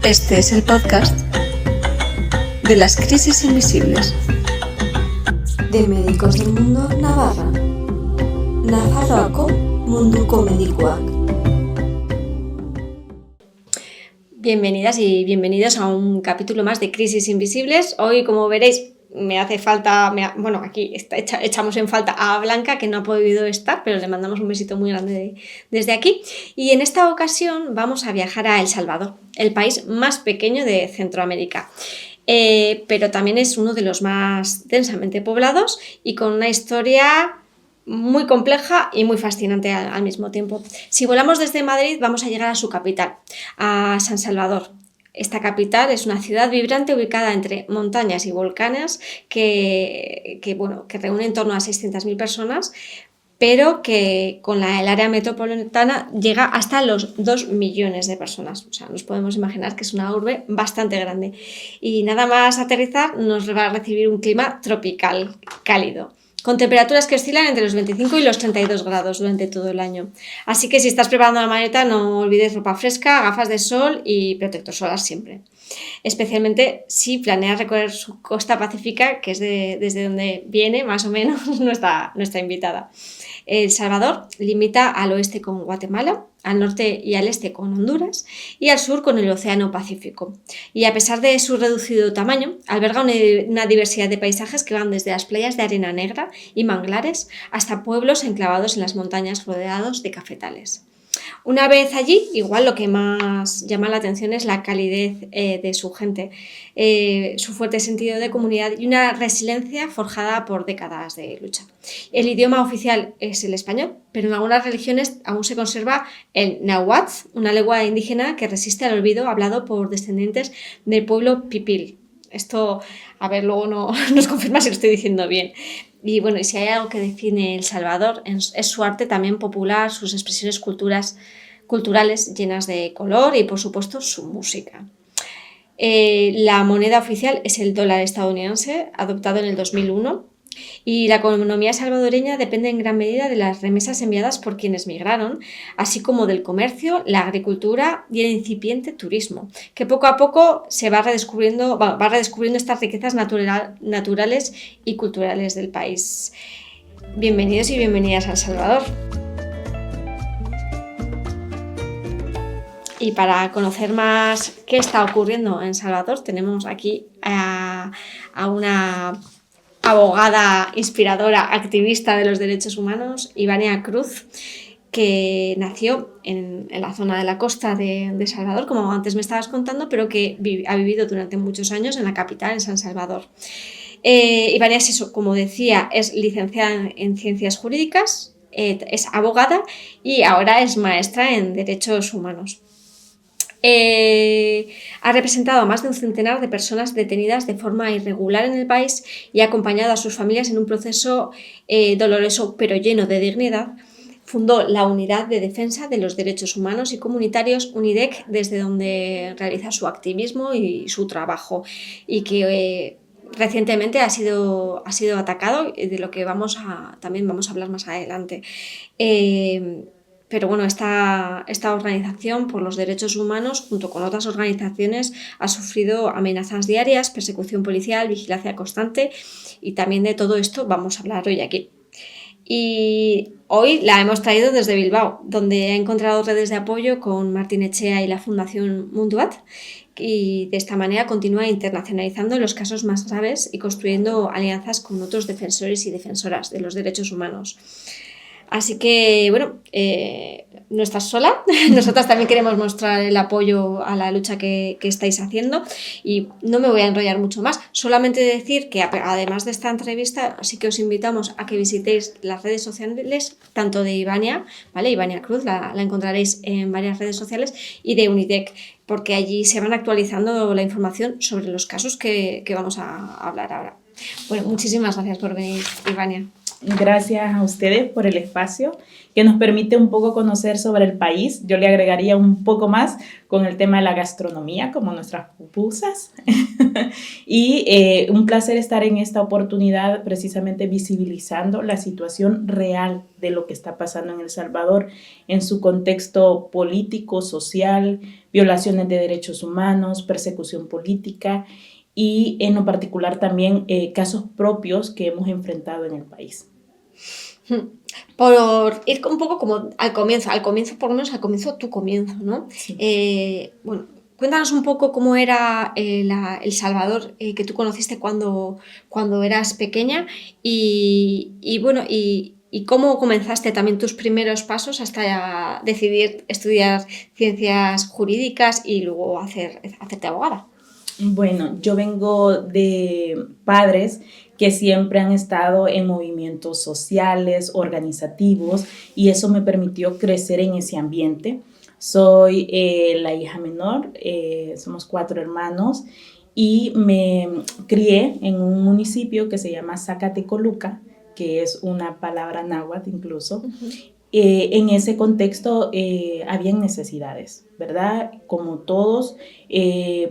Este es el podcast de las crisis invisibles de Médicos del Mundo Navarra. Nafarroako munduko medikuak. Bienvenidas y bienvenidos a un capítulo más de Crisis Invisibles. Hoy, como veréis, aquí echamos en falta a Blanca, que no ha podido estar, pero le mandamos un besito muy grande desde aquí. Y en esta ocasión vamos a viajar a El Salvador, el país más pequeño de Centroamérica. Pero también es uno de los más densamente poblados y con una historia muy compleja y muy fascinante al mismo tiempo. Si volamos desde Madrid, vamos a llegar a su capital, a San Salvador. Esta capital es una ciudad vibrante ubicada entre montañas y volcanes que reúne en torno a 600.000 personas, pero que con el área metropolitana llega hasta los 2 millones de personas. O sea, nos podemos imaginar que es una urbe bastante grande. Y nada más aterrizar nos va a recibir un clima tropical, cálido, con temperaturas que oscilan entre los 25 y los 32 grados durante todo el año. Así que si estás preparando la maleta, no olvides ropa fresca, gafas de sol y protector solar siempre. Especialmente si planeas recorrer su costa pacífica, que es desde donde viene más o menos nuestra invitada. El Salvador limita al oeste con Guatemala, al norte y al este con Honduras y al sur con el Océano Pacífico. Y a pesar de su reducido tamaño, alberga una diversidad de paisajes que van desde las playas de arena negra y manglares hasta pueblos enclavados en las montañas rodeados de cafetales. Una vez allí, igual lo que más llama la atención es la calidez de su gente, su fuerte sentido de comunidad y una resiliencia forjada por décadas de lucha. El idioma oficial es el español, pero en algunas religiones aún se conserva el náhuatl, una lengua indígena que resiste al olvido, hablado por descendientes del pueblo pipil. Esto, luego nos confirma si lo estoy diciendo bien. Y bueno, y si hay algo que define El Salvador, es su arte también popular, sus expresiones culturales llenas de color y, por supuesto, su música. La moneda oficial es el dólar estadounidense, adoptado en el 2001, y la economía salvadoreña depende en gran medida de las remesas enviadas por quienes migraron, así como del comercio, la agricultura y el incipiente turismo, que poco a poco se va redescubriendo estas riquezas naturales y culturales del país. Bienvenidos y bienvenidas a El Salvador. Y para conocer más qué está ocurriendo en Salvador, tenemos aquí a una abogada, inspiradora, activista de los derechos humanos, Ivania Cruz, que nació en la zona de la costa de Salvador, como antes me estabas contando, pero que ha vivido durante muchos años en la capital, en San Salvador. Ivania es eso, como decía, es licenciada en Ciencias Jurídicas, es abogada y ahora es maestra en Derechos Humanos. Ha representado a más de un centenar de personas detenidas de forma irregular en el país y ha acompañado a sus familias en un proceso doloroso pero lleno de dignidad. Fundó la Unidad de Defensa de los Derechos Humanos y Comunitarios, UNIDEC, desde donde realiza su activismo y su trabajo, y que recientemente ha sido atacado, de lo que también vamos a hablar más adelante. Pero bueno, esta organización por los derechos humanos, junto con otras organizaciones, ha sufrido amenazas diarias, persecución policial, vigilancia constante, y también de todo esto vamos a hablar hoy aquí. Y hoy la hemos traído desde Bilbao, donde ha encontrado redes de apoyo con Martín Etxea y la Fundación Munduat, y de esta manera continúa internacionalizando los casos más graves y construyendo alianzas con otros defensores y defensoras de los derechos humanos. Así que, bueno, no estás sola. Nosotras también queremos mostrar el apoyo a la lucha que estáis haciendo, y no me voy a enrollar mucho más. Solamente decir que, además de esta entrevista, sí que os invitamos a que visitéis las redes sociales, tanto de Ivania, ¿vale? Ivania Cruz, la encontraréis en varias redes sociales, y de UNIDEC, porque allí se van actualizando la información sobre los casos que vamos a hablar ahora. Bueno, muchísimas gracias por venir, Ivania. Gracias a ustedes por el espacio que nos permite un poco conocer sobre el país. Yo le agregaría un poco más con el tema de la gastronomía, como nuestras pupusas. Y un placer estar en esta oportunidad precisamente visibilizando la situación real de lo que está pasando en El Salvador en su contexto político, social, violaciones de derechos humanos, persecución política y en lo particular también casos propios que hemos enfrentado en el país. Por ir un poco como al comienzo, por lo menos al comienzo, tu comienzo, ¿no? Sí. Bueno, cuéntanos un poco cómo era El Salvador que tú conociste cuando eras pequeña y bueno, y cómo comenzaste también tus primeros pasos hasta decidir estudiar ciencias jurídicas y luego hacerte abogada. Bueno, yo vengo de padres que siempre han estado en movimientos sociales, organizativos, y eso me permitió crecer en ese ambiente. Soy la hija menor, somos 4 hermanos, y me crié en un municipio que se llama Zacatecoluca, que es una palabra náhuatl incluso. En ese contexto habían necesidades, ¿verdad? Como todos,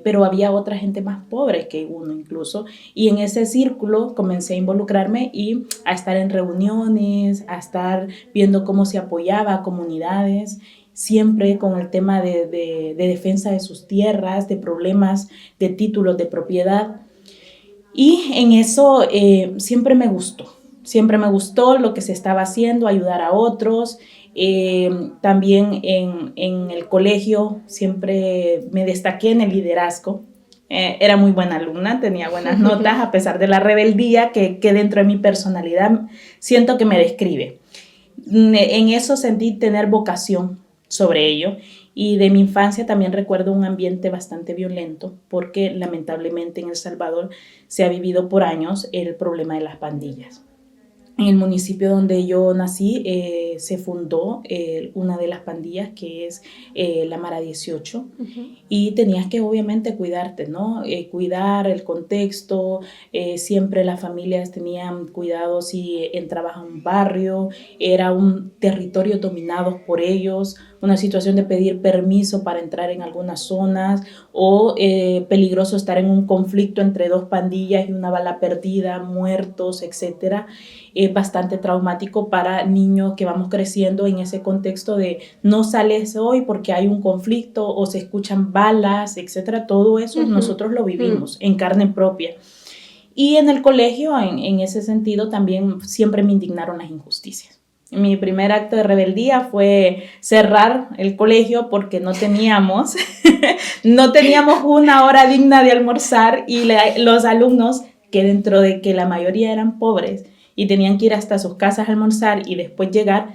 pero había otra gente más pobre que uno incluso. Y en ese círculo comencé a involucrarme y a estar en reuniones, a estar viendo cómo se apoyaba a comunidades, siempre con el tema de defensa de sus tierras, de problemas de títulos de propiedad. Y en eso siempre me gustó. Siempre me gustó lo que se estaba haciendo, ayudar a otros. También en el colegio siempre me destaqué en el liderazgo. Era muy buena alumna, tenía buenas notas a pesar de la rebeldía que dentro de mi personalidad siento que me describe. En eso sentí tener vocación sobre ello. Y de mi infancia también recuerdo un ambiente bastante violento porque lamentablemente en El Salvador se ha vivido por años el problema de las pandillas. En el municipio donde yo nací se fundó una de las pandillas que es la Mara 18 y tenías que obviamente cuidarte, ¿no? Cuidar el contexto, siempre las familias tenían cuidado si entrabas a un barrio, era un territorio dominado por ellos, una situación de pedir permiso para entrar en algunas zonas o peligroso estar en un conflicto entre 2 pandillas y una bala perdida, muertos, etcétera. Es bastante traumático para niños que vamos creciendo en ese contexto de no sales hoy porque hay un conflicto o se escuchan balas, etcétera. Todo eso nosotros lo vivimos en carne propia. Y en el colegio, en ese sentido, también siempre me indignaron las injusticias. Mi primer acto de rebeldía fue cerrar el colegio porque no teníamos una hora digna de almorzar y los alumnos, que dentro de que la mayoría eran pobres y tenían que ir hasta sus casas a almorzar y después llegar,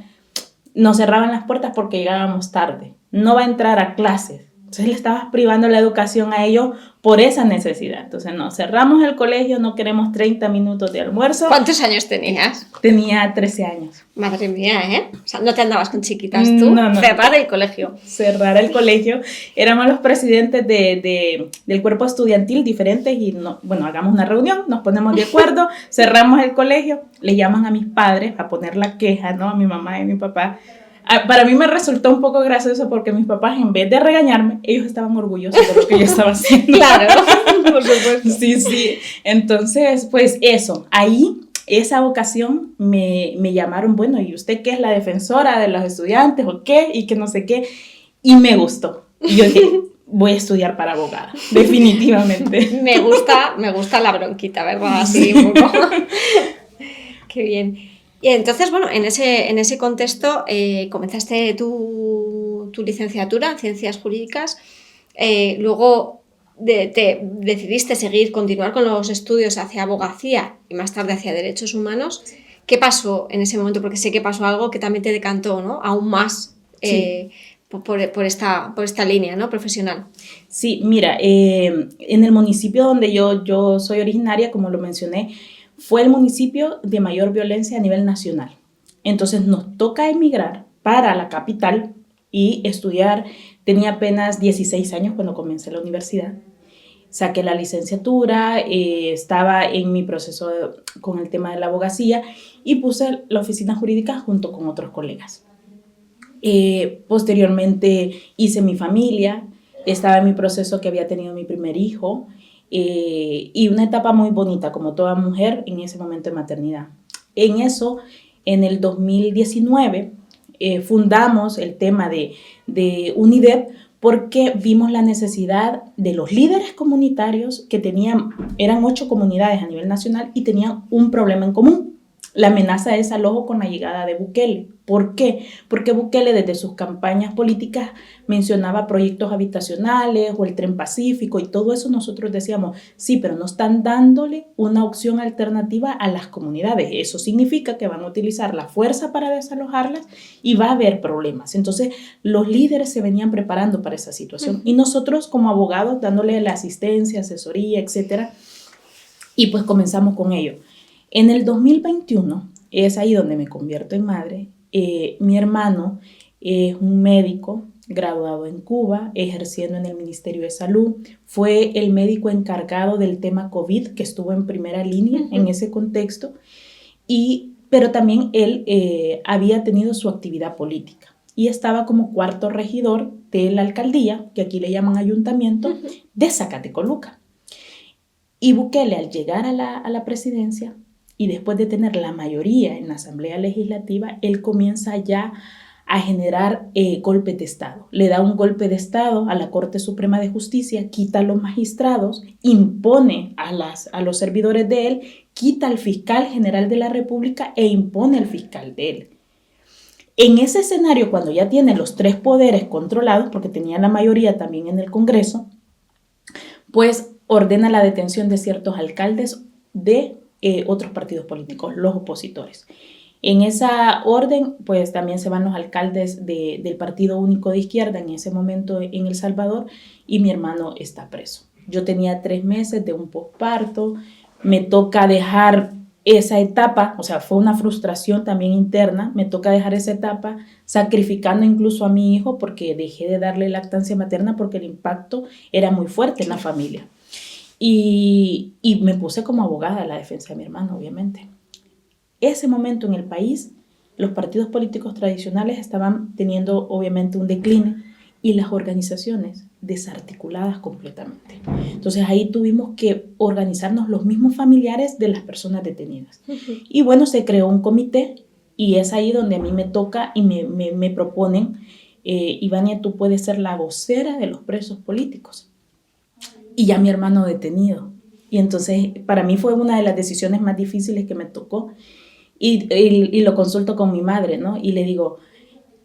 nos cerraban las puertas porque llegábamos tarde. No va a entrar a clases. Entonces le estabas privando la educación a ellos por esa necesidad. Entonces no, cerramos el colegio, no queremos 30 minutos de almuerzo. ¿Cuántos años tenías? Tenía 13 años. Madre mía, ¿eh? O sea, no te andabas con chiquitas tú. No. Cerrar el colegio. Cerrar el colegio. Éramos los presidentes del cuerpo estudiantil diferentes y no, bueno, hagamos una reunión, nos ponemos de acuerdo, cerramos el colegio, le llaman a mis padres a poner la queja, ¿no? A mi mamá y a mi papá. Para mí me resultó un poco gracioso porque mis papás, en vez de regañarme, ellos estaban orgullosos de lo que yo estaba haciendo. Claro, por supuesto. Sí. Entonces, pues eso, ahí, esa ocasión me llamaron, bueno, ¿y usted qué es la defensora de los estudiantes o qué? Y que no sé qué. Y me gustó. Y yo dije, voy a estudiar para abogada, definitivamente. Me gusta la bronquita, ¿verdad? Así un poco. Qué bien. Y entonces, bueno, en ese contexto comenzaste tu licenciatura en Ciencias Jurídicas, luego te decidiste continuar con los estudios hacia abogacía y más tarde hacia derechos humanos. ¿Qué pasó en ese momento? Porque sé que pasó algo que también te decantó, ¿no? Aún más Sí. por esta línea, ¿no? Profesional. Sí, mira, en el municipio donde yo soy originaria, como lo mencioné, fue el municipio de mayor violencia a nivel nacional. Entonces nos toca emigrar para la capital y estudiar. Tenía apenas 16 años cuando comencé la universidad. saqué la licenciatura, estaba en mi proceso con el tema de la abogacía y puse la oficina jurídica junto con otros colegas. Posteriormente hice mi familia, estaba en mi proceso que había tenido mi primer hijo y una etapa muy bonita como toda mujer en ese momento de maternidad. En eso, en el 2019, fundamos el tema de UNIDEP porque vimos la necesidad de los líderes comunitarios que eran 8 comunidades a nivel nacional y tenían un problema en común. La amenaza de desalojo con la llegada de Bukele. ¿Por qué? Porque Bukele desde sus campañas políticas mencionaba proyectos habitacionales o el Tren Pacífico y todo eso nosotros decíamos, sí, pero no están dándole una opción alternativa a las comunidades. Eso significa que van a utilizar la fuerza para desalojarlas y va a haber problemas. Entonces, los líderes se venían preparando para esa situación y nosotros como abogados dándole la asistencia, asesoría, etcétera, y pues comenzamos con ello. En el 2021, es ahí donde me convierto en madre, mi hermano es un médico graduado en Cuba, ejerciendo en el Ministerio de Salud, fue el médico encargado del tema COVID, que estuvo en primera línea en ese contexto, pero también él había tenido su actividad política y estaba como cuarto regidor de la alcaldía, que aquí le llaman ayuntamiento, de Zacatecoluca. Y Bukele, al llegar a la presidencia, y después de tener la mayoría en la Asamblea Legislativa, él comienza ya a generar golpe de Estado. Le da un golpe de Estado a la Corte Suprema de Justicia, quita a los magistrados, impone a los servidores de él, quita al fiscal general de la República e impone al fiscal de él. En ese escenario, cuando ya tiene los 3 poderes controlados, porque tenía la mayoría también en el Congreso, pues ordena la detención de ciertos alcaldes de otros partidos políticos, los opositores. En esa orden, pues también se van los alcaldes del Partido Único de Izquierda en ese momento en El Salvador y mi hermano está preso. Yo tenía 3 meses de un posparto, me toca dejar esa etapa, o sea, fue una frustración también interna, me toca dejar esa etapa sacrificando incluso a mi hijo porque dejé de darle lactancia materna porque el impacto era muy fuerte en la familia. Y me puse como abogada a la defensa de mi hermano, obviamente. Ese momento en el país, los partidos políticos tradicionales estaban teniendo obviamente un decline y las organizaciones desarticuladas completamente. Entonces ahí tuvimos que organizarnos los mismos familiares de las personas detenidas. Y bueno, se creó un comité y es ahí donde a mí me toca y me proponen, Ivania, tú puedes ser la vocera de los presos políticos. Y ya mi hermano detenido. Y entonces para mí fue una de las decisiones más difíciles que me tocó. Y lo consulto con mi madre, ¿no? Y le digo,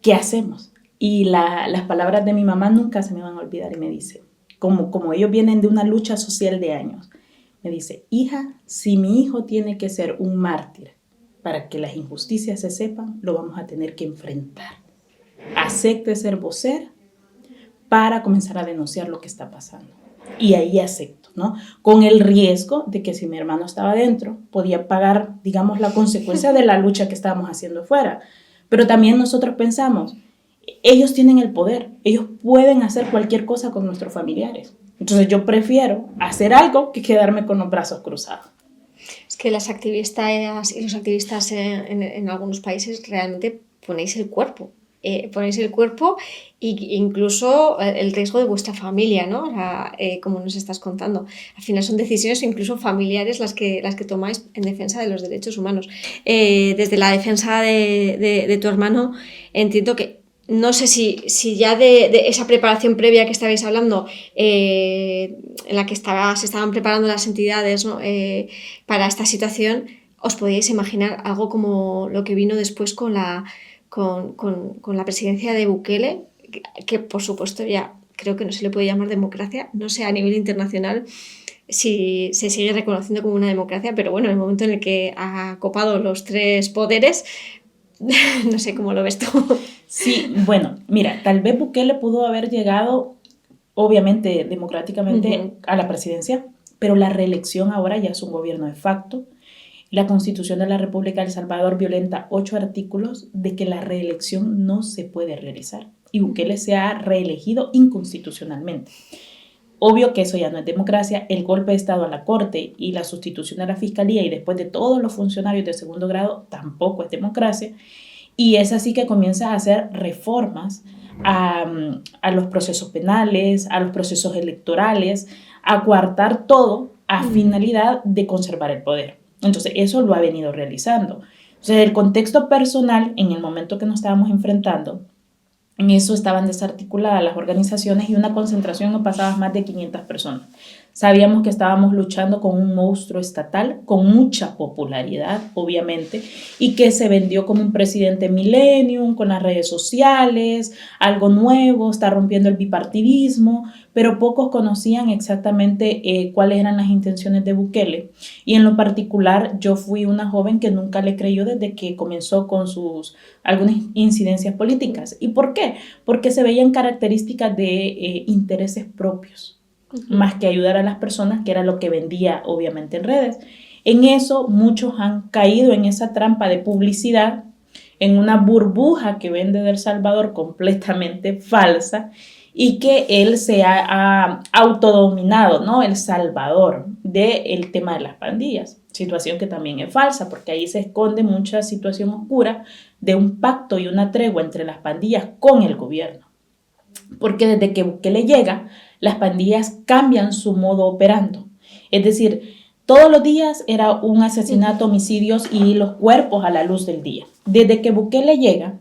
¿qué hacemos? Y las palabras de mi mamá nunca se me van a olvidar. Y me dice, como ellos vienen de una lucha social de años, me dice, hija, si mi hijo tiene que ser un mártir para que las injusticias se sepan, lo vamos a tener que enfrentar. Acepte ser vocera para comenzar a denunciar lo que está pasando. Y ahí acepto, ¿no? Con el riesgo de que si mi hermano estaba dentro, podía pagar, digamos, la consecuencia de la lucha que estábamos haciendo fuera. Pero también nosotros pensamos, ellos tienen el poder, ellos pueden hacer cualquier cosa con nuestros familiares. Entonces yo prefiero hacer algo que quedarme con los brazos cruzados. Es que las activistas y los activistas en algunos países realmente ponéis el cuerpo. Ponéis el cuerpo e incluso el riesgo de vuestra familia, ¿no? O sea, como nos estás contando. Al final son decisiones incluso familiares las que tomáis en defensa de los derechos humanos. Desde la defensa de tu hermano, entiendo que no sé si ya de esa preparación previa que estabais hablando, en la que se estaban preparando las entidades, ¿no? Para esta situación, os podíais imaginar algo como lo que vino después con la presidencia de Bukele, que por supuesto ya creo que no se le puede llamar democracia, no sé a nivel internacional si se sigue reconociendo como una democracia, pero bueno, en el momento en el que ha copado los 3 poderes, no sé cómo lo ves tú. Sí, bueno, mira, tal vez Bukele pudo haber llegado, obviamente, democráticamente a la presidencia, pero la reelección ahora ya es un gobierno de facto. La Constitución de la República de El Salvador violenta 8 artículos de que la reelección no se puede realizar y Bukele se ha reelegido inconstitucionalmente. Obvio que eso ya no es democracia, el golpe de Estado a la Corte y la sustitución de la Fiscalía y después de todos los funcionarios de segundo grado tampoco es democracia. Y es así que comienza a hacer reformas a los procesos penales, a los procesos electorales, a coartar todo a finalidad de conservar el poder. Entonces, eso lo ha venido realizando. Entonces, el contexto personal, en el momento que nos estábamos enfrentando, en eso estaban desarticuladas las organizaciones y una concentración no pasaba más de 500 personas. Sabíamos que estábamos luchando con un monstruo estatal, con mucha popularidad, obviamente, y que se vendió como un presidente millennium, con las redes sociales, algo nuevo, está rompiendo el bipartidismo, pero pocos conocían exactamente cuáles eran las intenciones de Bukele. Y en lo particular, yo fui una joven que nunca le creyó desde que comenzó con sus algunas incidencias políticas. ¿Y por qué? Porque se veían características de intereses propios, más que ayudar a las personas, que era lo que vendía obviamente en redes. En eso muchos han caído en esa trampa de publicidad, en una burbuja que vende de El Salvador completamente falsa y que él se ha autodominado, ¿no? El salvador del tema de las pandillas, situación que también es falsa porque ahí se esconde mucha situación oscura de un pacto y una tregua entre las pandillas con el gobierno. Porque desde que Bukele llega, las pandillas cambian su modo operando. Es decir, todos los días era un asesinato, homicidios y los cuerpos a la luz del día. Desde que Bukele llega,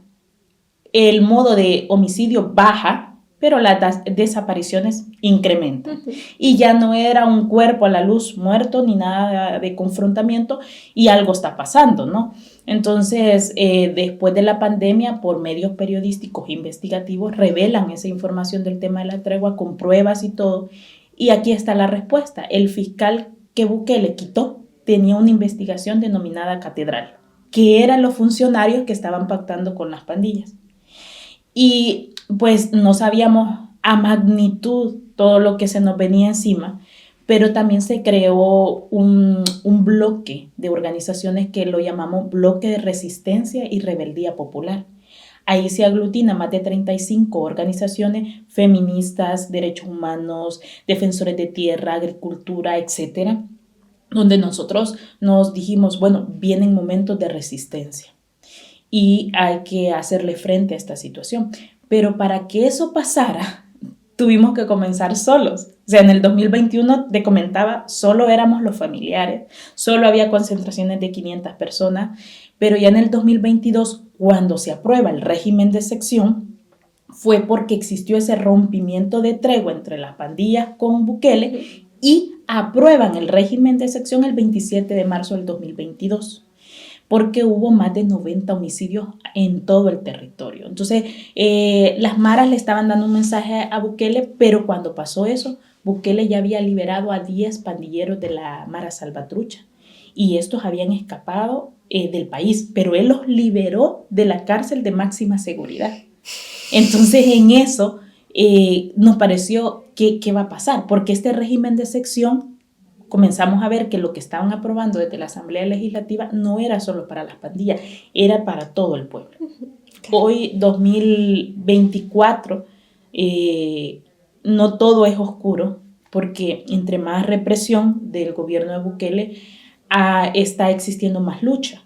el modo de homicidio baja, pero las desapariciones incrementan. Y ya no era un cuerpo a la luz muerto ni nada de confrontamiento y algo está pasando, ¿no? Entonces, después de la pandemia, por medios periodísticos e investigativos, revelan esa información del tema de la tregua con pruebas y todo. Y aquí está la respuesta. El fiscal que Bukele quitó tenía una investigación denominada Catedral, que eran los funcionarios que estaban pactando con las pandillas. Y pues no sabíamos a magnitud todo lo que se nos venía encima, pero también se creó un bloque de organizaciones que lo llamamos Bloque de Resistencia y Rebeldía Popular. Ahí se aglutina más de 35 organizaciones feministas, derechos humanos, defensores de tierra, agricultura, etcétera, donde nosotros nos dijimos, bueno, vienen momentos de resistencia y hay que hacerle frente a esta situación. Pero para que eso pasara, tuvimos que comenzar solos. O sea, en el 2021, te comentaba, solo éramos los familiares, solo había concentraciones de 500 personas, pero ya en el 2022, cuando se aprueba el régimen de sección, fue porque existió ese rompimiento de tregua entre las pandillas con Bukele y aprueban el régimen de sección el 27 de marzo del 2022. Porque hubo más de 90 homicidios en todo el territorio. Entonces, las maras le estaban dando un mensaje a Bukele, pero cuando pasó eso, Bukele ya había liberado a 10 pandilleros de la Mara Salvatrucha y estos habían escapado del país, pero él los liberó de la cárcel de máxima seguridad. Entonces, en eso nos pareció, ¿qué va a pasar? Porque este régimen de sección, comenzamos a ver que lo que estaban aprobando desde la Asamblea Legislativa no era solo para las pandillas, era para todo el pueblo. Hoy, 2024, no todo es oscuro, porque entre más represión del gobierno de Bukele, está existiendo más lucha.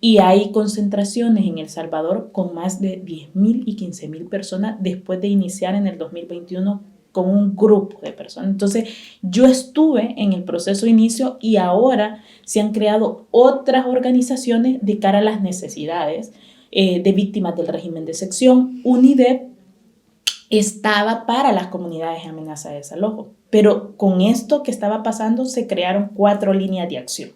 Y hay concentraciones en El Salvador con más de 10.000 y 15.000 personas después de iniciar en el 2021 con un grupo de personas. Entonces, yo estuve en el proceso de inicio y ahora se han creado otras organizaciones de cara a las necesidades de víctimas del régimen de sección. UNIDEP estaba para las comunidades en amenaza de desalojo, pero con esto que estaba pasando se crearon 4 líneas de acción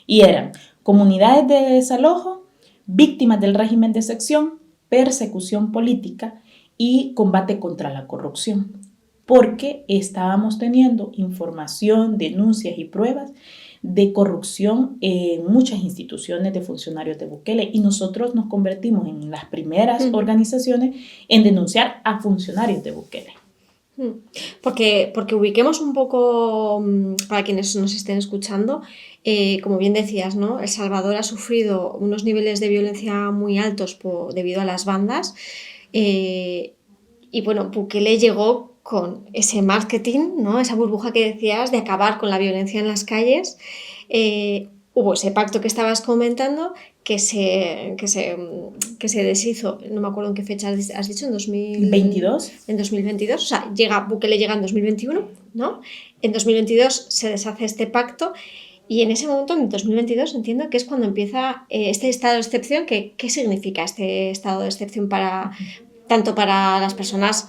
y eran comunidades de desalojo, víctimas del régimen de sección, persecución política y combate contra la corrupción, porque estábamos teniendo información, denuncias y pruebas de corrupción en muchas instituciones de funcionarios de Bukele y nosotros nos convertimos en las primeras organizaciones en denunciar a funcionarios de Bukele. Porque ubiquemos un poco, para quienes nos estén escuchando, como bien decías, ¿no? El Salvador ha sufrido unos niveles de violencia muy altos debido a las bandas y bueno, Bukele llegó con ese marketing, ¿no? Esa burbuja que decías de acabar con la violencia en las calles. Hubo ese pacto que estabas comentando que se deshizo, no me acuerdo en qué fecha has dicho, en 22. En 2022, o sea, Bukele llega en 2021, ¿no? En 2022 se deshace este pacto y en ese momento, en 2022, entiendo que es cuando empieza este estado de excepción. ¿Qué significa este estado de excepción tanto para las personas,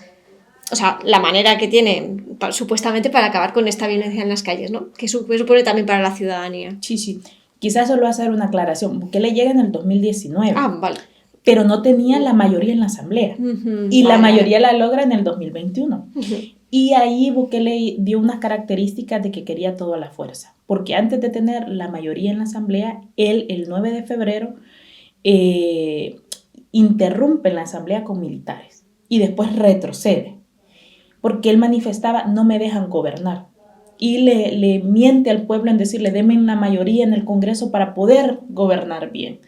o sea, la manera que tiene supuestamente para acabar con esta violencia en las calles, ¿no? ¿Qué supone también para la ciudadanía? Sí. Quizás solo hacer una aclaración. Bukele llega en el 2019. Vale. Pero no tenía la mayoría en la asamblea. Y la mayoría la logra en el 2021. Y ahí Bukele dio unas características de que quería toda la fuerza. Porque antes de tener la mayoría en la asamblea, él el 9 de febrero interrumpe la asamblea con militares. Y después retrocede. Porque él manifestaba, no me dejan gobernar. Y le miente al pueblo en decirle, denme la mayoría en el Congreso para poder gobernar bien.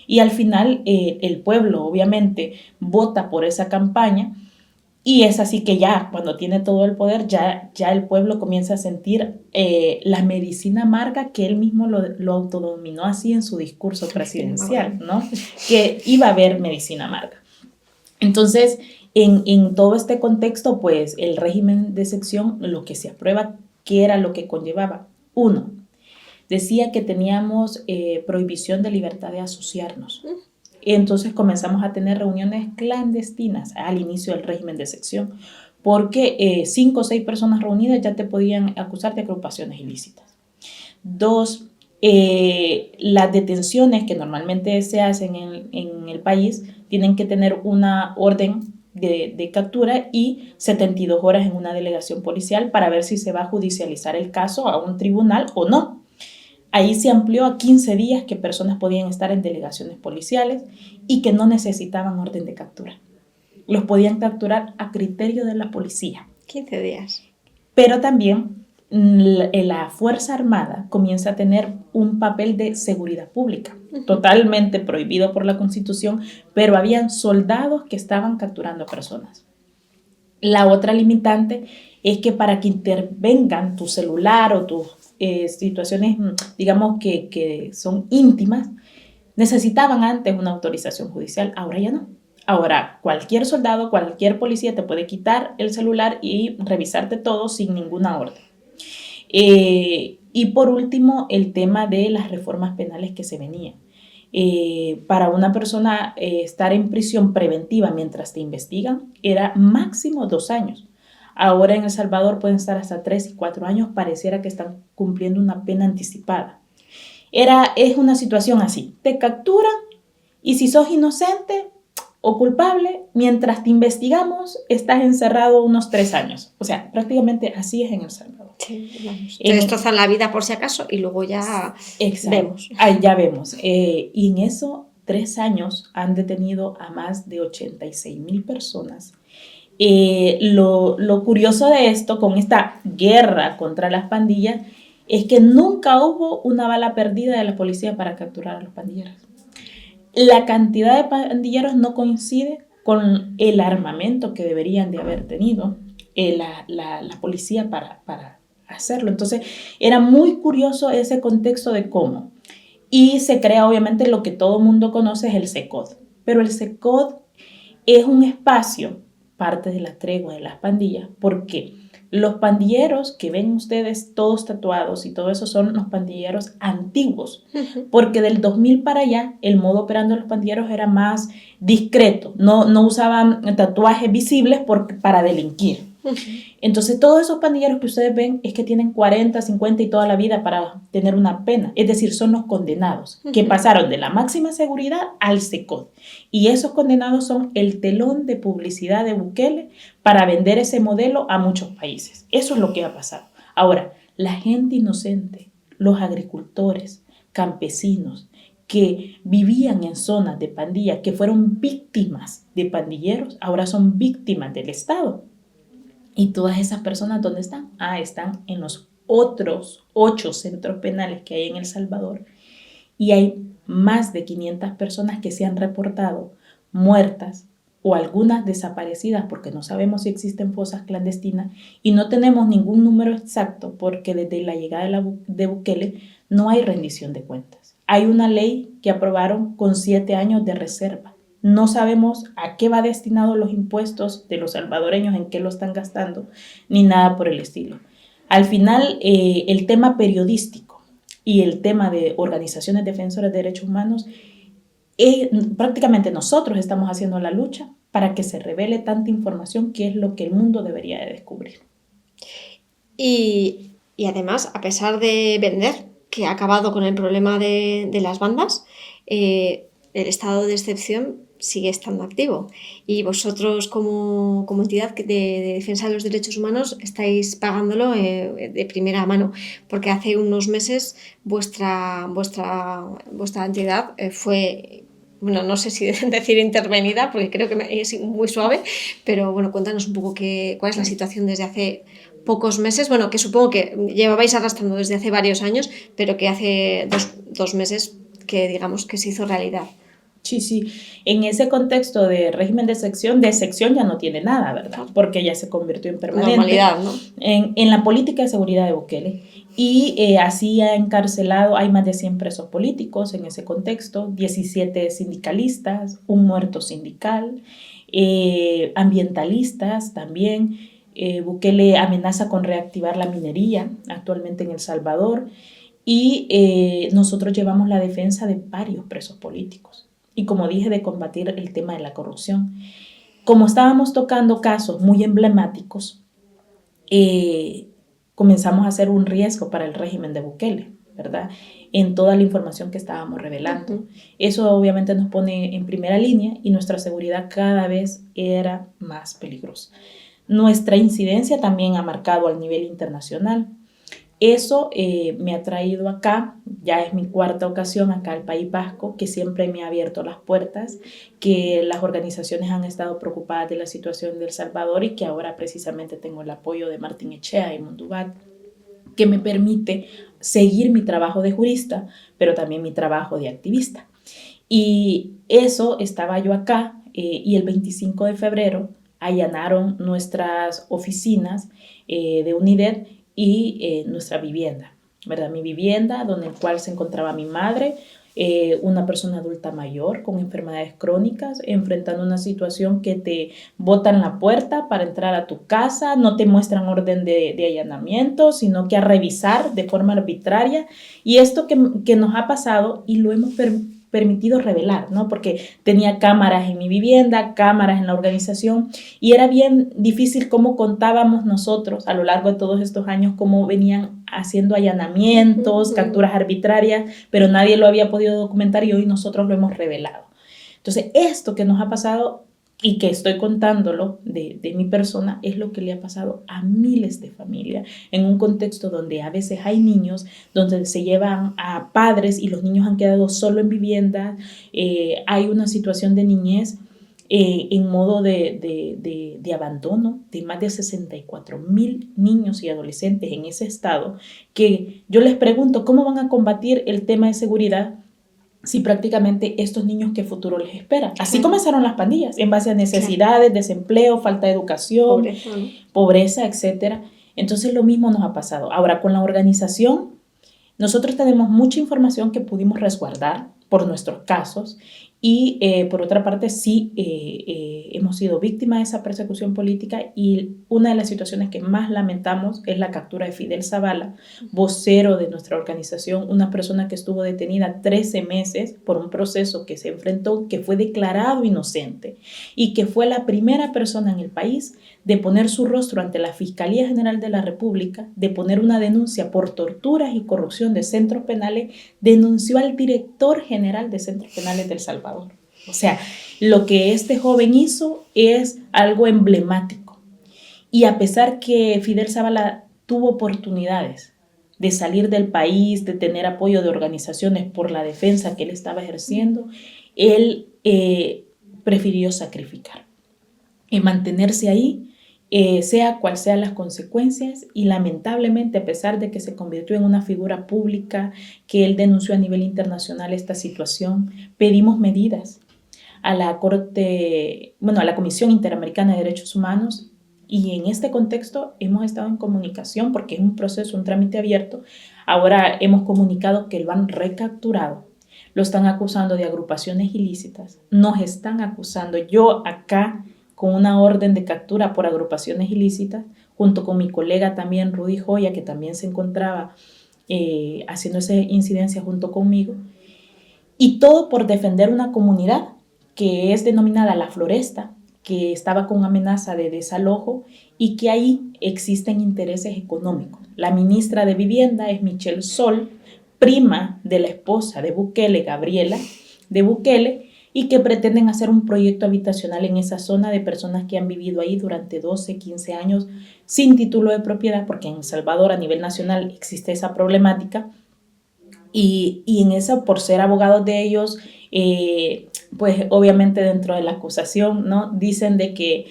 Y al final el pueblo obviamente vota por esa campaña y es así que ya cuando tiene todo el poder ya el pueblo comienza a sentir la medicina amarga que él mismo lo autodominó así en su discurso presidencial, ¿no? Que iba a haber medicina amarga. Entonces, en todo este contexto, pues el régimen de excepción, lo que se aprueba, ¿qué era lo que conllevaba? 1. Decía que teníamos prohibición de libertad de asociarnos. Entonces comenzamos a tener reuniones clandestinas al inicio del régimen de excepción, porque 5 o 6 personas reunidas ya te podían acusar de agrupaciones ilícitas. 2. Las detenciones que normalmente se hacen en el país tienen que tener una orden de captura y 72 horas en una delegación policial para ver si se va a judicializar el caso a un tribunal o no. Ahí se amplió a 15 días que personas podían estar en delegaciones policiales y que no necesitaban orden de captura. Los podían capturar a criterio de la policía. 15 días. Pero también la Fuerza Armada comienza a tener un papel de seguridad pública, totalmente prohibido por la Constitución, pero habían soldados que estaban capturando personas. La otra limitante es que para que intervengan tu celular o tus situaciones, digamos, que son íntimas, necesitaban antes una autorización judicial, ahora ya no. Ahora, cualquier soldado, cualquier policía te puede quitar el celular y revisarte todo sin ninguna orden. Y por último, el tema de las reformas penales que se venían. Para una persona estar en prisión preventiva mientras te investigan era máximo 2 años. Ahora en El Salvador pueden estar hasta 3 y 4 años, pareciera que están cumpliendo una pena anticipada. Es una situación así, te capturan y si sos inocente o culpable, mientras te investigamos, estás encerrado unos 3 años. O sea, prácticamente así es en El Salvador. Sí, vamos. Te destrozan la vida por si acaso y luego ya vemos. Ahí ya vemos. Y en eso, 3 años han detenido a más de 86,000 personas. Lo curioso de esto, con esta guerra contra las pandillas, es que nunca hubo una bala perdida de la policía para capturar a los pandilleros. La cantidad de pandilleros no coincide con el armamento que deberían de haber tenido la policía para hacerlo. Entonces, era muy curioso ese contexto de cómo. Y se crea, obviamente, lo que todo mundo conoce es el CECOD. Pero el CECOD es un espacio, parte de la tregua de las pandillas, porque los pandilleros que ven ustedes todos tatuados y todo eso son los pandilleros antiguos, porque del 2000 para allá el modo operando de los pandilleros era más discreto, no usaban tatuajes visibles para delinquir. Entonces todos esos pandilleros que ustedes ven es que tienen 40, 50 y toda la vida para tener una pena, es decir, son los condenados que pasaron de la máxima seguridad al CECOD, y esos condenados son el telón de publicidad de Bukele para vender ese modelo a muchos países. Eso es lo que ha pasado. Ahora, la gente inocente, los agricultores, campesinos que vivían en zonas de pandillas, que fueron víctimas de pandilleros, ahora son víctimas del Estado. ¿Y todas esas personas dónde están? Están en los otros 8 centros penales que hay en El Salvador. Y hay más de 500 personas que se han reportado muertas o algunas desaparecidas porque no sabemos si existen fosas clandestinas y no tenemos ningún número exacto porque desde la llegada de Bukele no hay rendición de cuentas. Hay una ley que aprobaron con 7 años de reserva. No sabemos a qué va destinado los impuestos de los salvadoreños, en qué lo están gastando, ni nada por el estilo. Al final, el tema periodístico y el tema de organizaciones defensoras de derechos humanos, prácticamente nosotros estamos haciendo la lucha para que se revele tanta información que es lo que el mundo debería de descubrir. Y además, a pesar de vender, que ha acabado con el problema de las bandas, el estado de excepción sigue estando activo. Y vosotros como entidad de defensa de los derechos humanos estáis pagándolo de primera mano, porque hace unos meses vuestra entidad fue... Bueno, no sé si decir intervenida, porque creo que es muy suave, pero bueno, cuéntanos un poco cuál es la situación desde hace pocos meses, bueno, que supongo que llevabais arrastrando desde hace varios años, pero que hace dos meses que digamos que se hizo realidad. Sí. En ese contexto de régimen de sección ya no tiene nada, ¿verdad? Porque ya se convirtió en permanente. Normalidad, ¿no? En la política de seguridad de Bukele. Y así ha encarcelado, hay más de 100 presos políticos en ese contexto, 17 sindicalistas, un muerto sindical, ambientalistas también. Bukele amenaza con reactivar la minería actualmente en El Salvador. Y nosotros llevamos la defensa de varios presos políticos. Y como dije, de combatir el tema de la corrupción. Como estábamos tocando casos muy emblemáticos, comenzamos a hacer un riesgo para el régimen de Bukele, ¿verdad? En toda la información que estábamos revelando. Uh-huh. Eso obviamente nos pone en primera línea y nuestra seguridad cada vez era más peligrosa. Nuestra incidencia también ha marcado al nivel internacional. Eso me ha traído acá, ya es mi 4ª ocasión acá al País Vasco, que siempre me ha abierto las puertas, que las organizaciones han estado preocupadas de la situación de El Salvador y que ahora precisamente tengo el apoyo de Martín Echea y Mundubat, que me permite seguir mi trabajo de jurista, pero también mi trabajo de activista. Y eso estaba yo acá y el 25 de febrero allanaron nuestras oficinas de UNIDED y nuestra vivienda, ¿verdad? Mi vivienda, donde el cual se encontraba mi madre, una persona adulta mayor con enfermedades crónicas, enfrentando una situación que te botan la puerta para entrar a tu casa, no te muestran orden de allanamiento, sino que a revisar de forma arbitraria. Y esto que nos ha pasado y lo hemos permitido revelar, ¿no? Porque tenía cámaras en mi vivienda, cámaras en la organización y era bien difícil cómo contábamos nosotros a lo largo de todos estos años cómo venían haciendo allanamientos, capturas arbitrarias, pero nadie lo había podido documentar y hoy nosotros lo hemos revelado. Entonces, esto que nos ha pasado y que estoy contándolo de mi persona es lo que le ha pasado a miles de familias en un contexto donde a veces hay niños, donde se llevan a padres y los niños han quedado solo en vivienda, hay una situación de niñez en modo de abandono de más de 64,000 niños y adolescentes en ese estado, que yo les pregunto cómo van a combatir el tema de seguridad si prácticamente estos niños, ¿qué futuro les espera? Así comenzaron las pandillas, en base a necesidades, desempleo, falta de educación, pobreza, etc. Entonces lo mismo nos ha pasado. Ahora, con la organización, nosotros tenemos mucha información que pudimos resguardar por nuestros casos y por otra parte sí hemos sido víctimas de esa persecución política y una de las situaciones que más lamentamos es la captura de Fidel Zavala, vocero de nuestra organización, una persona que estuvo detenida 13 meses por un proceso que se enfrentó, que fue declarado inocente y que fue la primera persona en el país de poner su rostro ante la Fiscalía General de la República, de poner una denuncia por torturas y corrupción de centros penales, denunció al director general de centros penales de El Salvador. O sea, lo que este joven hizo es algo emblemático. Y a pesar que Fidel Zavala tuvo oportunidades de salir del país, de tener apoyo de organizaciones por la defensa que él estaba ejerciendo, él prefirió sacrificar y mantenerse ahí, sea cual sean las consecuencias, y lamentablemente, a pesar de que se convirtió en una figura pública, que él denunció a nivel internacional esta situación, pedimos medidas. a la Corte, bueno, a la Comisión Interamericana de Derechos Humanos, y en este contexto hemos estado en comunicación porque es un proceso, un trámite abierto. Ahora hemos comunicado que lo han recapturado, lo están acusando de agrupaciones ilícitas, nos están acusando, yo acá con una orden de captura por agrupaciones ilícitas, junto con mi colega también Rudy Joya, que también se encontraba haciendo esa incidencia junto conmigo, y todo por defender una comunidad que es denominada La Floresta, que estaba con amenaza de desalojo y que ahí existen intereses económicos. La ministra de Vivienda es Michelle Sol, prima de la esposa de Bukele, Gabriela de Bukele, y que pretenden hacer un proyecto habitacional en esa zona de personas que han vivido ahí durante 12, 15 años sin título de propiedad, porque en El Salvador a nivel nacional existe esa problemática, y en eso, por ser abogados de ellos, pues obviamente dentro de la acusación, ¿no? Dicen de que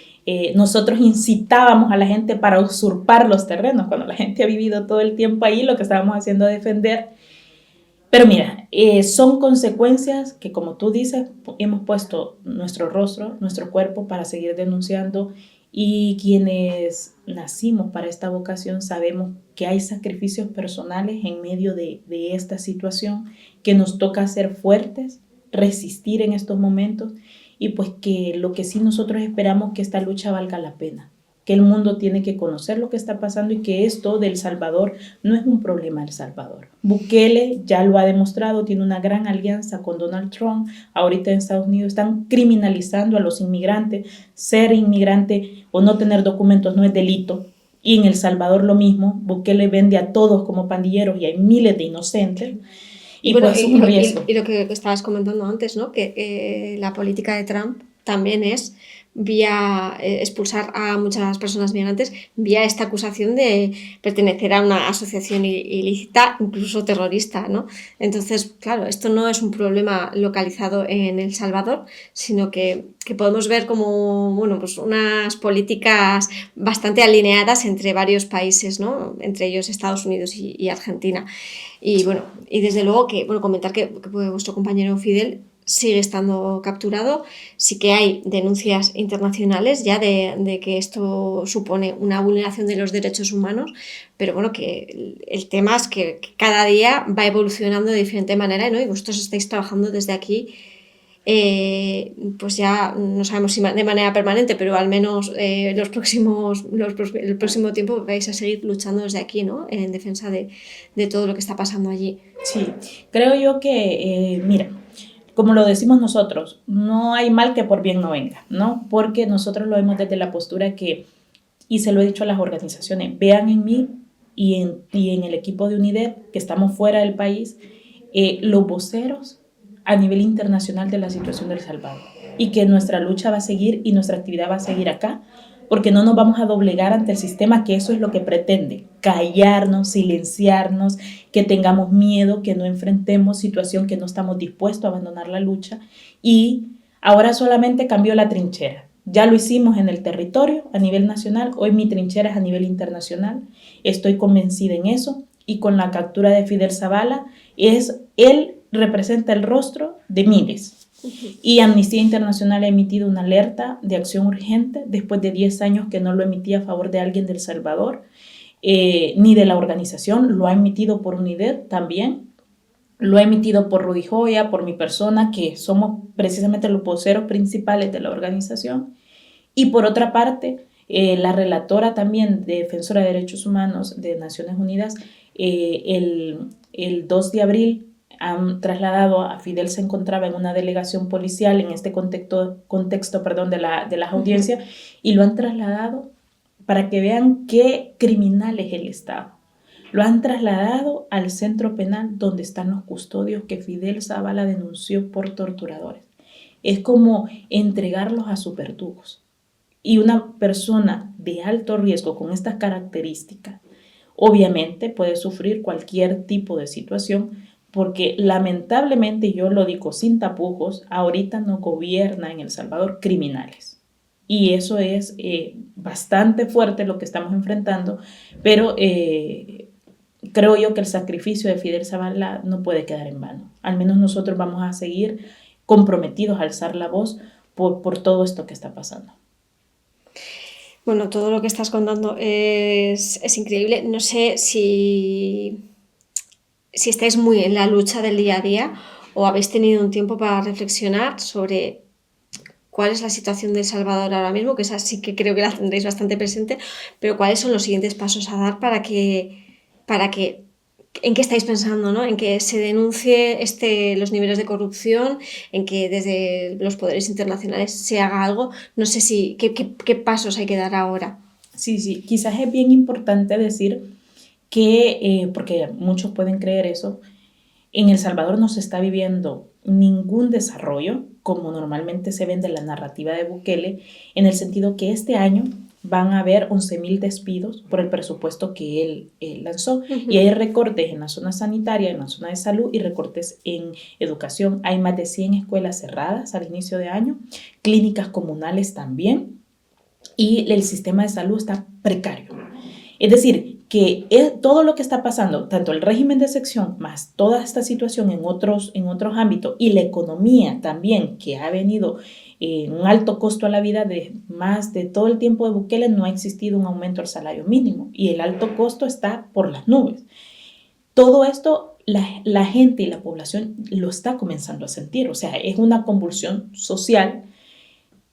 nosotros incitábamos a la gente para usurpar los terrenos, cuando la gente ha vivido todo el tiempo ahí, lo que estábamos haciendo es defender. Pero mira, son consecuencias que, como tú dices, hemos puesto nuestro rostro, nuestro cuerpo para seguir denunciando, y quienes nacimos para esta vocación sabemos que hay sacrificios personales en medio de esta situación, que nos toca ser fuertes, resistir en estos momentos, y pues que lo que sí nosotros esperamos que esta lucha valga la pena, que el mundo tiene que conocer lo que está pasando y que esto del Salvador no es un problema del Salvador. Bukele ya lo ha demostrado, tiene una gran alianza con Donald Trump. Ahorita en Estados Unidos están criminalizando a los inmigrantes. Ser inmigrante o no tener documentos no es delito. Y en El Salvador lo mismo. Bukele vende a todos como pandilleros y hay miles de inocentes. Y bueno, pues es un riesgo. Y lo que estabas comentando antes, ¿no? Que la política de Trump también es vía expulsar a muchas personas migrantes vía esta acusación de pertenecer a una asociación ilícita, incluso terrorista, ¿no? Entonces, claro, esto no es un problema localizado en El Salvador, sino que podemos ver como, bueno, pues unas políticas bastante alineadas entre varios países, ¿no? Entre ellos Estados Unidos y Argentina. Y bueno, y desde luego que, bueno, comentar que vuestro compañero Fidel sigue estando capturado. Sí que hay denuncias internacionales ya de que esto supone una vulneración de los derechos humanos, pero bueno, que el tema es que cada día va evolucionando de diferente manera, ¿no? Y vosotros estáis trabajando desde aquí, pues ya no sabemos si de manera permanente, pero al menos el próximo tiempo vais a seguir luchando desde aquí, ¿no? En defensa de todo lo que está pasando allí. Sí, creo yo que, mira, como lo decimos nosotros, no hay mal que por bien no venga, ¿no? Porque nosotros lo vemos desde la postura que, y se lo he dicho a las organizaciones, vean en mí y en el equipo de UNIDEP, que estamos fuera del país, los voceros a nivel internacional de la situación del Salvador, y que nuestra lucha va a seguir y nuestra actividad va a seguir acá, porque no nos vamos a doblegar ante el sistema, que eso es lo que pretende, callarnos, silenciarnos, que tengamos miedo, que no enfrentemos situación, que no estamos dispuestos a abandonar la lucha. Y ahora solamente cambió la trinchera. Ya lo hicimos en el territorio a nivel nacional, hoy mi trinchera es a nivel internacional. Estoy convencida en eso, y con la captura de Fidel Zavala, él representa el rostro de miles. Y Amnistía Internacional ha emitido una alerta de acción urgente después de 10 años que no lo emitía a favor de alguien del Salvador, ni de la organización. Lo ha emitido por UNIDEP también, lo ha emitido por Rudy Joya, por mi persona, que somos precisamente los voceros principales de la organización. Y por otra parte, la relatora también, defensora de derechos humanos de Naciones Unidas, el 2 de abril han trasladado a Fidel, se encontraba en una delegación policial en este contexto de las audiencias, y lo han trasladado para que vean qué criminal es el Estado. Lo han trasladado al centro penal donde están los custodios que Fidel Zavala denunció por torturadores. Es como entregarlos a supertubos. Y una persona de alto riesgo con estas características obviamente puede sufrir cualquier tipo de situación, porque lamentablemente, yo lo digo sin tapujos, ahorita no gobierna en El Salvador criminales. Y eso es bastante fuerte lo que estamos enfrentando, pero creo yo que el sacrificio de Fidel Zavala no puede quedar en vano. Al menos nosotros vamos a seguir comprometidos a alzar la voz por todo esto que está pasando. Bueno, todo lo que estás contando es increíble. No sé si estáis muy en la lucha del día a día o habéis tenido un tiempo para reflexionar sobre cuál es la situación de El Salvador ahora mismo, que esa sí que creo que la tendréis bastante presente, pero cuáles son los siguientes pasos a dar para que ¿en qué estáis pensando, ¿no? En que se denuncie los niveles de corrupción, en que desde los poderes internacionales se haga algo. No sé qué pasos hay que dar ahora. Sí, quizás es bien importante decir que, porque muchos pueden creer eso, en El Salvador no se está viviendo ningún desarrollo como normalmente se vende en la narrativa de Bukele, en el sentido que este año van a haber 11,000 despidos por el presupuesto que él lanzó. Uh-huh. Y hay recortes en la zona sanitaria, en la zona de salud y recortes en educación. Hay más de 100 escuelas cerradas al inicio de año, clínicas comunales también, y el sistema de salud está precario. Es decir, que todo lo que está pasando, tanto el régimen de excepción más toda esta situación en otros ámbitos y la economía también que ha venido un alto costo a la vida de más de todo el tiempo de Bukele, no ha existido un aumento al salario mínimo y el alto costo está por las nubes. Todo esto la gente y la población lo está comenzando a sentir, o sea, es una convulsión social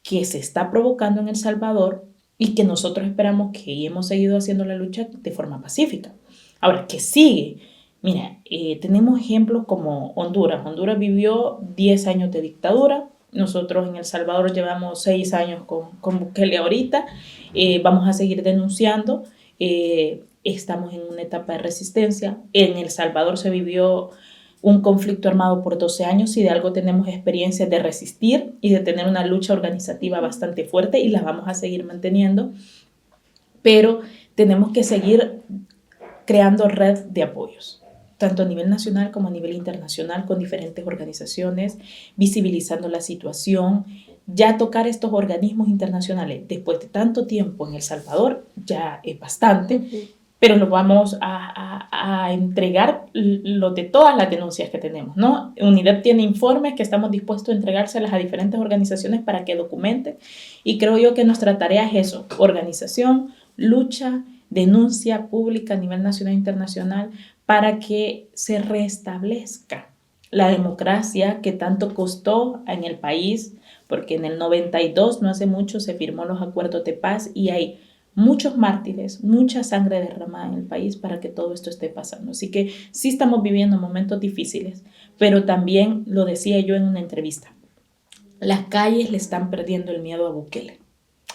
que se está provocando en El Salvador y que nosotros esperamos que hemos seguido haciendo la lucha de forma pacífica. Ahora, ¿qué sigue? Mira, tenemos ejemplos como Honduras. Honduras vivió 10 años de dictadura. Nosotros en El Salvador llevamos 6 años con Bukele ahorita. Vamos a seguir denunciando. Estamos en una etapa de resistencia. En El Salvador se vivió un conflicto armado por 12 años y de algo tenemos experiencia de resistir y de tener una lucha organizativa bastante fuerte y la vamos a seguir manteniendo, pero tenemos que seguir creando red de apoyos, tanto a nivel nacional como a nivel internacional, con diferentes organizaciones, visibilizando la situación. Ya tocar estos organismos internacionales después de tanto tiempo en El Salvador ya es bastante. Uh-huh. Pero nos vamos a entregar lo de todas las denuncias que tenemos, ¿no? UNIDEP tiene informes que estamos dispuestos a entregárselas a diferentes organizaciones para que documenten, y creo yo que nuestra tarea es eso: organización, lucha, denuncia pública a nivel nacional e internacional para que se restablezca la democracia que tanto costó en el país, porque en el 92, no hace mucho, se firmó los acuerdos de paz y hay muchos mártires, mucha sangre derramada en el país para que todo esto esté pasando. Así que sí estamos viviendo momentos difíciles, pero también, lo decía yo en una entrevista, las calles le están perdiendo el miedo a Bukele.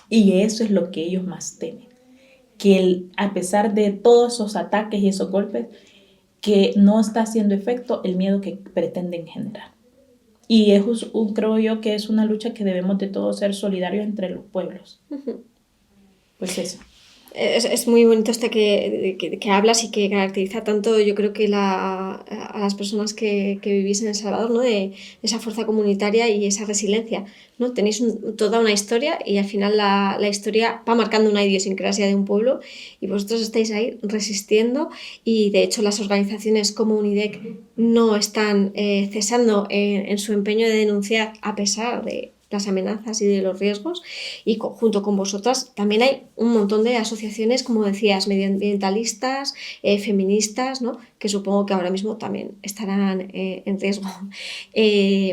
Y eso es lo que ellos más temen, que a pesar de todos esos ataques y esos golpes, que no está haciendo efecto el miedo que pretenden generar. Y eso creo yo que es una lucha que debemos de todos ser solidarios entre los pueblos. Uh-huh. Pues eso. Es muy bonito que hablas y que caracteriza tanto, yo creo que a las personas que vivís en El Salvador, ¿no? De esa fuerza comunitaria y esa resiliencia, ¿no? Tenéis toda una historia y al final la historia va marcando una idiosincrasia de un pueblo y vosotros estáis ahí resistiendo, y de hecho las organizaciones como UNIDEC no están cesando en su empeño de denunciar a pesar de las amenazas y de los riesgos, y junto con vosotras también hay un montón de asociaciones, como decías, medioambientalistas, feministas, ¿no? Que supongo que ahora mismo también estarán en riesgo.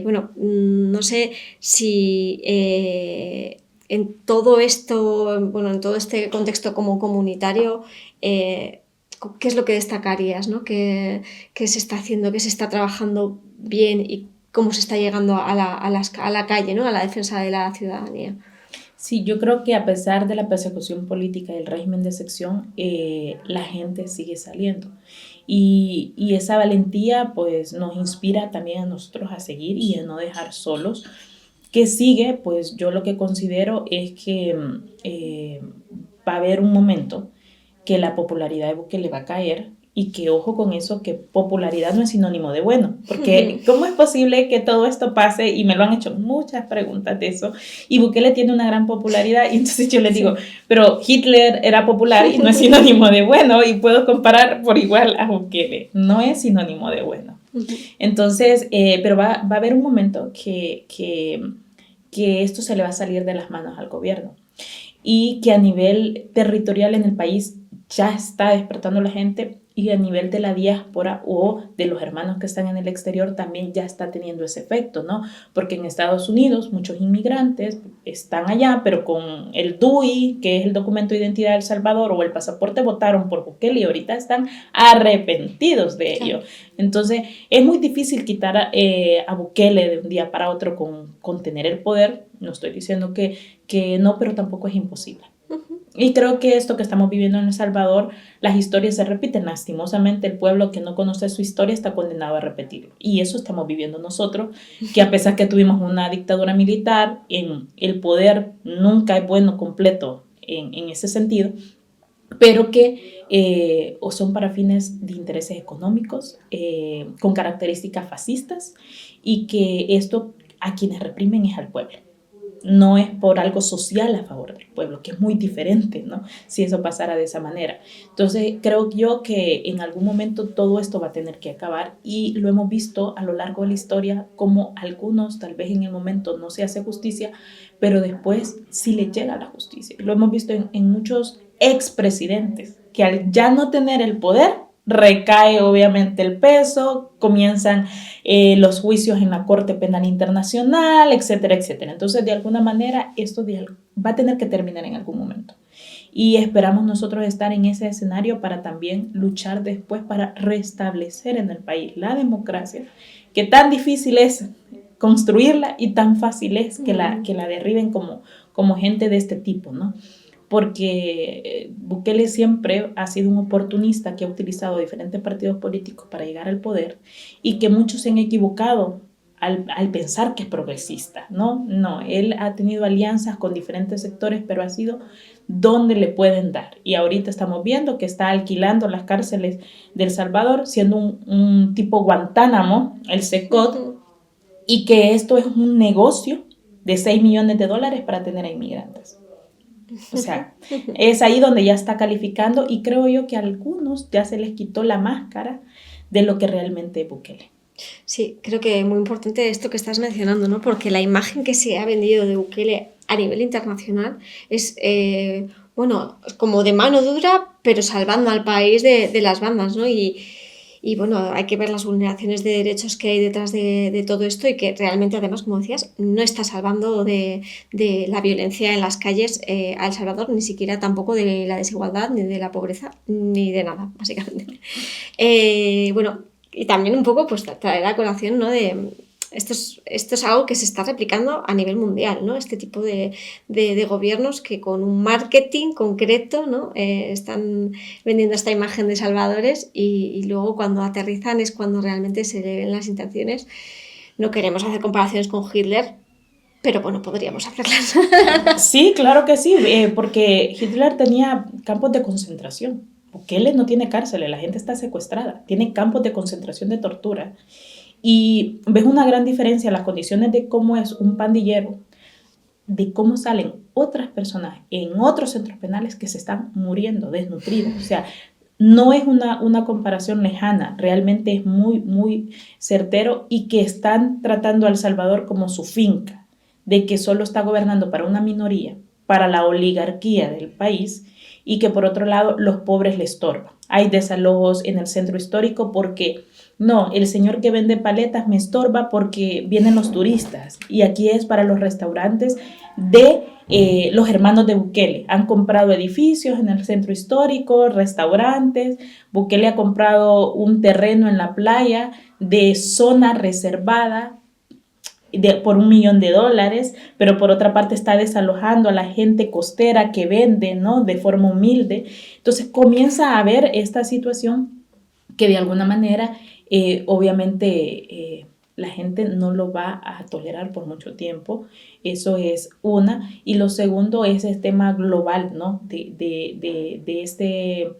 Bueno, no sé si en todo esto, bueno, en todo este contexto como comunitario, ¿qué es lo que destacarías, ¿no? ¿Qué se está haciendo, qué se está trabajando bien y cómo se está llegando a la calle, ¿no? A la defensa de la ciudadanía? Sí, yo creo que a pesar de la persecución política y el régimen de excepción, la gente sigue saliendo. Y esa valentía pues nos inspira también a nosotros a seguir y a no dejar solos. ¿Qué sigue? Pues yo lo que considero es que va a haber un momento que la popularidad de Bukele va a caer. Y que ojo con eso, que popularidad no es sinónimo de bueno, porque ¿cómo es posible que todo esto pase? Y me lo han hecho muchas preguntas de eso, y Bukele tiene una gran popularidad, y entonces yo les digo, pero Hitler era popular y no es sinónimo de bueno, y puedo comparar por igual a Bukele, no es sinónimo de bueno. Entonces, pero va a haber un momento que esto se le va a salir de las manos al gobierno y que a nivel territorial en el país ya está despertando la gente y a nivel de la diáspora o de los hermanos que están en el exterior también ya está teniendo ese efecto, ¿no? Porque en Estados Unidos muchos inmigrantes están allá, pero con el DUI, que es el documento de identidad de El Salvador, o el pasaporte, votaron por Bukele y ahorita están arrepentidos de ello. Entonces es muy difícil quitar a Bukele de un día para otro con tener el poder. No estoy diciendo que no, pero tampoco es imposible. Y creo que esto que estamos viviendo en El Salvador, las historias se repiten. Lastimosamente, el pueblo que no conoce su historia está condenado a repetirlo. Y eso estamos viviendo nosotros, que a pesar que tuvimos una dictadura militar, el poder nunca es bueno completo en ese sentido, pero que o son para fines de intereses económicos, con características fascistas, y que esto a quienes reprimen es al pueblo. No es por algo social a favor del pueblo, que es muy diferente, ¿no? Si eso pasara de esa manera. Entonces, creo yo que en algún momento todo esto va a tener que acabar y lo hemos visto a lo largo de la historia como algunos, tal vez en el momento no se hace justicia, pero después sí le llega la justicia. Lo hemos visto en muchos expresidentes que al ya no tener el poder, recae obviamente el peso, comienzan los juicios en la Corte Penal Internacional, etcétera, etcétera. Entonces, de alguna manera, esto va a tener que terminar en algún momento. Y esperamos nosotros estar en ese escenario para también luchar después para restablecer en el país la democracia, que tan difícil es construirla y tan fácil es que la derriben como gente de este tipo, ¿no? Porque Bukele siempre ha sido un oportunista que ha utilizado diferentes partidos políticos para llegar al poder y que muchos se han equivocado al pensar que es progresista, ¿no? No, él ha tenido alianzas con diferentes sectores, pero ha sido donde le pueden dar. Y ahorita estamos viendo que está alquilando las cárceles de El Salvador, siendo un tipo Guantánamo, el SECOT, y que esto es un negocio de $6 millones para tener a inmigrantes. O sea, es ahí donde ya está calificando y creo yo que a algunos ya se les quitó la máscara de lo que realmente es Bukele. Sí, creo que es muy importante esto que estás mencionando, ¿no? Porque la imagen que se ha vendido de Bukele a nivel internacional es, bueno, como de mano dura, pero salvando al país de las bandas, ¿no? Y bueno, hay que ver las vulneraciones de derechos que hay detrás de todo esto y que realmente, además, como decías, no está salvando de la violencia en las calles a El Salvador, ni siquiera tampoco de la desigualdad, ni de la pobreza, ni de nada, básicamente. Bueno, y también un poco pues traer a colación, ¿no? De esto es algo que se está replicando a nivel mundial, ¿no? Este tipo de gobiernos que con un marketing concreto, ¿no? Están vendiendo esta imagen de salvadores y luego cuando aterrizan es cuando realmente se le ven las intenciones. No queremos hacer comparaciones con Hitler, pero bueno, podríamos hacerlas. Sí, claro que sí, porque Hitler tenía campos de concentración. Bukele no tiene cárceles, la gente está secuestrada, tiene campos de concentración de tortura. Y ves una gran diferencia en las condiciones de cómo es un pandillero, de cómo salen otras personas en otros centros penales que se están muriendo, desnutridas. O sea, no es una comparación lejana, realmente es muy, muy certero y que están tratando a El Salvador como su finca, de que solo está gobernando para una minoría, para la oligarquía del país y que por otro lado los pobres le estorban. Hay desalojos en el centro histórico porque no, el señor que vende paletas me estorba porque vienen los turistas y aquí es para los restaurantes de los hermanos de Bukele. Han comprado edificios en el centro histórico, restaurantes. Bukele ha comprado un terreno en la playa de zona reservada por $1 millón, pero por otra parte está desalojando a la gente costera que vende, ¿no? De forma humilde. Entonces comienza a haber esta situación que de alguna manera obviamente la gente no lo va a tolerar por mucho tiempo. Eso es una. Y lo segundo es el tema global, ¿no? De este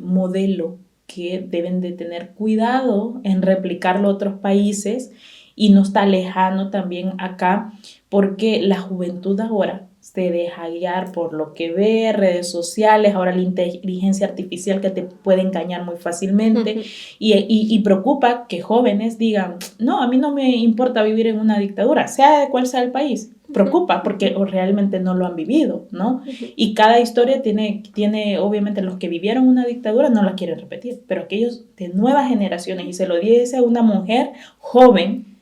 modelo que deben de tener cuidado en replicarlo a otros países y no está lejano también acá porque la juventud ahora se deja guiar por lo que ve, redes sociales, ahora la inteligencia artificial que te puede engañar muy fácilmente, y preocupa que jóvenes digan, no, a mí no me importa vivir en una dictadura, sea de cual sea el país. Preocupa porque realmente no lo han vivido, ¿no? Y cada historia tiene, obviamente, los que vivieron una dictadura no la quieren repetir, pero aquellos de nuevas generaciones, y se lo dice a una mujer joven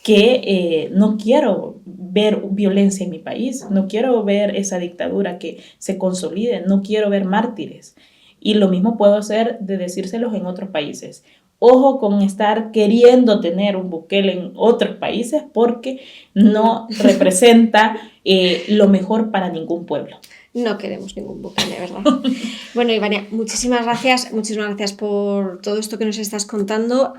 que no quiero ver violencia en mi país, no quiero ver esa dictadura que se consolide, no quiero ver mártires. Y lo mismo puedo hacer de decírselos en otros países. Ojo con estar queriendo tener un Bukele en otros países porque no representa lo mejor para ningún pueblo. No queremos ningún Bukele, ¿verdad? Bueno, Ivania, muchísimas gracias por todo esto que nos estás contando.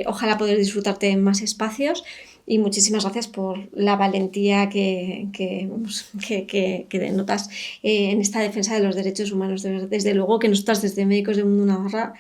Ojalá poder disfrutarte en más espacios y muchísimas gracias por la valentía que denotas en esta defensa de los derechos humanos. Desde luego que nosotras desde Médicos del Mundo Navarra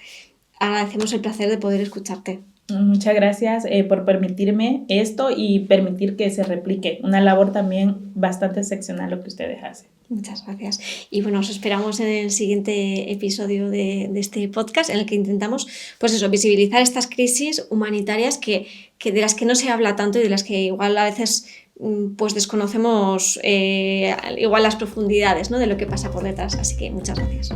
agradecemos el placer de poder escucharte. Muchas gracias por permitirme esto y permitir que se replique. Una labor también bastante excepcional lo que ustedes hacen. Muchas gracias. Y bueno, os esperamos en el siguiente episodio de este podcast en el que intentamos, pues eso, visibilizar estas crisis humanitarias que de las que no se habla tanto y de las que igual a veces pues desconocemos igual las profundidades, ¿no?, de lo que pasa por detrás. Así que muchas gracias.